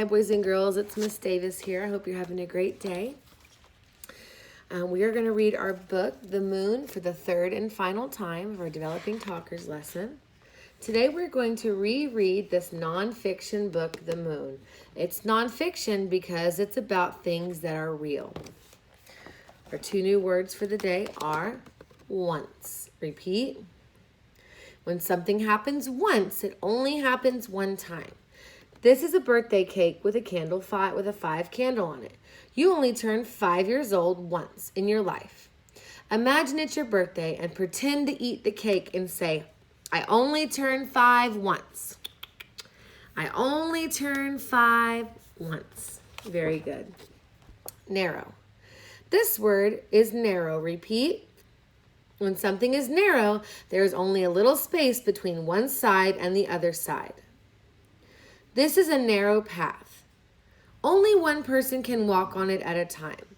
Hi, boys and girls. It's Miss Davis here. I hope you're having a great day. We are going to read our book, The Moon, for the third and final time of our Developing Talkers lesson. Today, we're going to reread this nonfiction book, The Moon. It's nonfiction because it's about things that are real. Our two new words for the day are once. Repeat. When something happens once, it only happens one time. This is a birthday cake with a candle with a 5 candle on it. You only turn 5 years old once in your life. Imagine it's your birthday and pretend to eat the cake and say, I only turn 5 once. I only turn 5 once. Very good. Narrow. This word is narrow. Repeat. When something is narrow, there is only a little space between one side and the other side. This is a narrow path. Only one person can walk on it at a time.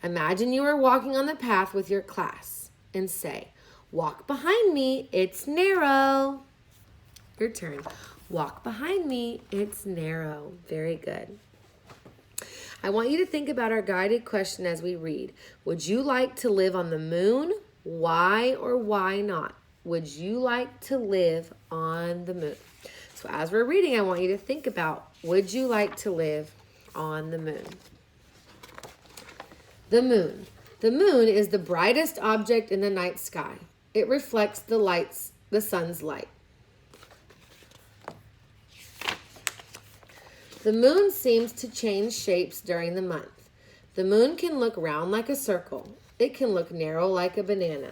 Imagine you are walking on the path with your class and say, walk behind me, it's narrow. Your turn. Walk behind me, it's narrow. Very good. I want you to think about our guided question as we read. Would you like to live on the moon? Why or why not? Would you like to live on the moon? So as we're reading, I want you to think about, would you like to live on the moon? The moon. The moon is the brightest object in the night sky. It reflects the sun's light. The moon seems to change shapes during the month. The moon can look round like a circle. It can look narrow like a banana.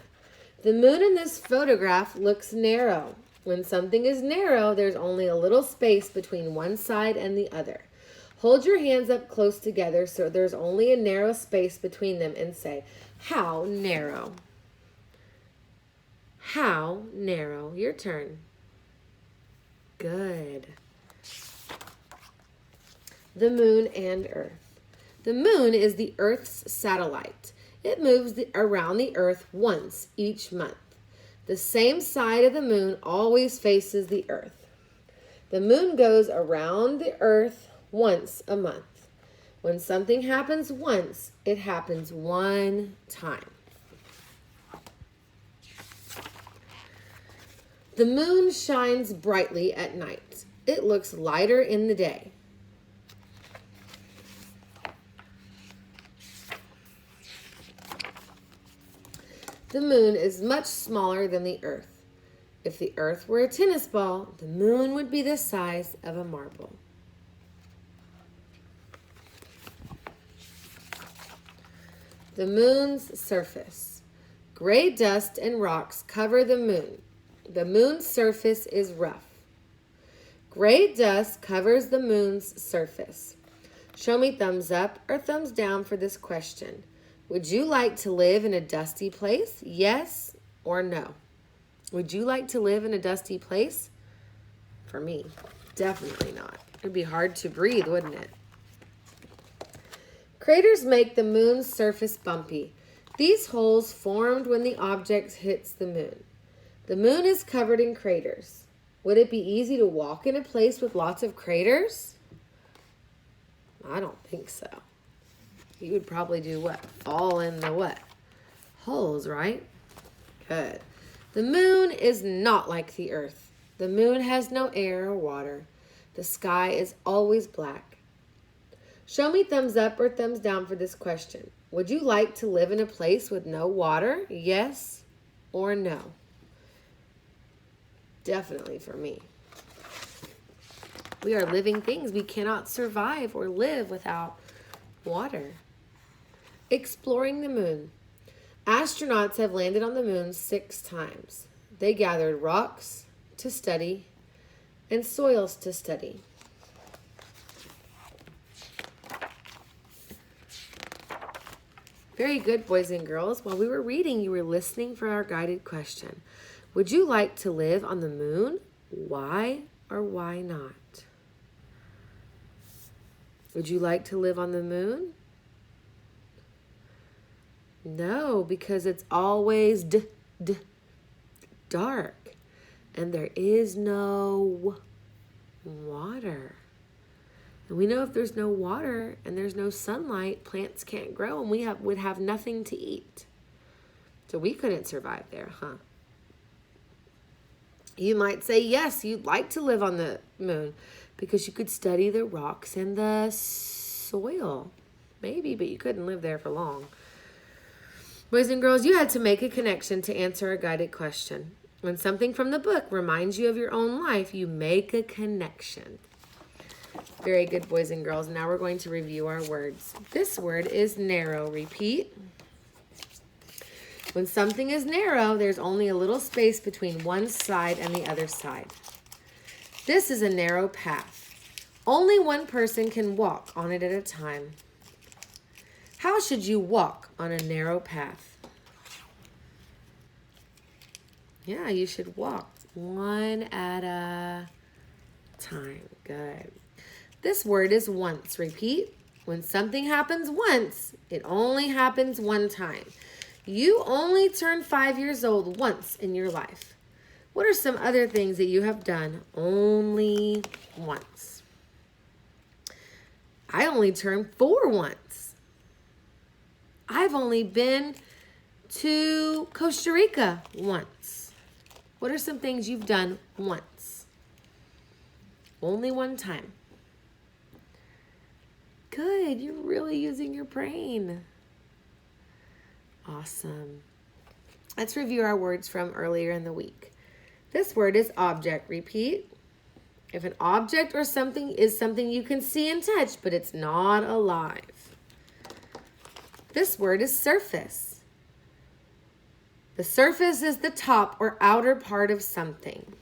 The moon in this photograph looks narrow. When something is narrow, there's only a little space between one side and the other. Hold your hands up close together so there's only a narrow space between them and say, how narrow? How narrow? Your turn. Good. The moon and Earth. The moon is the Earth's satellite. It moves around the Earth once each month. The same side of the moon always faces the Earth. The moon goes around the Earth once a month. When something happens once, it happens one time. The moon shines brightly at night. It looks lighter in the day. The moon is much smaller than the Earth. If the Earth were a tennis ball, the moon would be the size of a marble. The moon's surface. Gray dust and rocks cover the moon. The moon's surface is rough. Gray dust covers the moon's surface. Show me thumbs up or thumbs down for this question. Would you like to live in a dusty place? Yes or no? Would you like to live in a dusty place? For me, definitely not. It would be hard to breathe, wouldn't it? Craters make the moon's surface bumpy. These holes formed when the object hits the moon. The moon is covered in craters. Would it be easy to walk in a place with lots of craters? I don't think so. You would probably do what? Fall in the what? Holes, right? Good. The moon is not like the Earth. The moon has no air or water. The sky is always black. Show me thumbs up or thumbs down for this question. Would you like to live in a place with no water? Yes or no? Definitely for me. We are living things. We cannot survive or live without water. Exploring the moon. Astronauts have landed on the moon 6 times. They gathered rocks to study and soils to study. Very good, boys and girls. While we were reading, you were listening for our guided question. Would you like to live on the moon? Why or why not? Would you like to live on the moon? No, because it's always dark and there is no water. And we know if there's no water and there's no sunlight, plants can't grow and would have nothing to eat. So we couldn't survive there, huh? You might say, yes, you'd like to live on the moon because you could study the rocks and the soil. Maybe, but you couldn't live there for long. Boys and girls, you had to make a connection to answer a guided question. When something from the book reminds you of your own life, you make a connection. Very good, boys and girls. Now we're going to review our words. This word is narrow. Repeat. When something is narrow, there's only a little space between one side and the other side. This is a narrow path. Only one person can walk on it at a time. How should you walk on a narrow path? Yeah, you should walk one at a time. Good. This word is once. Repeat. When something happens once, it only happens one time. You only turn 5 years old once in your life. What are some other things that you have done only once? I only turned 4 once. I've only been to Costa Rica once. What are some things you've done once? Only one time. Good. You're really using your brain. Awesome. Let's review our words from earlier in the week. This word is object. Repeat. If an object or something is something you can see and touch, but it's not alive. This word is surface. The surface is the top or outer part of something.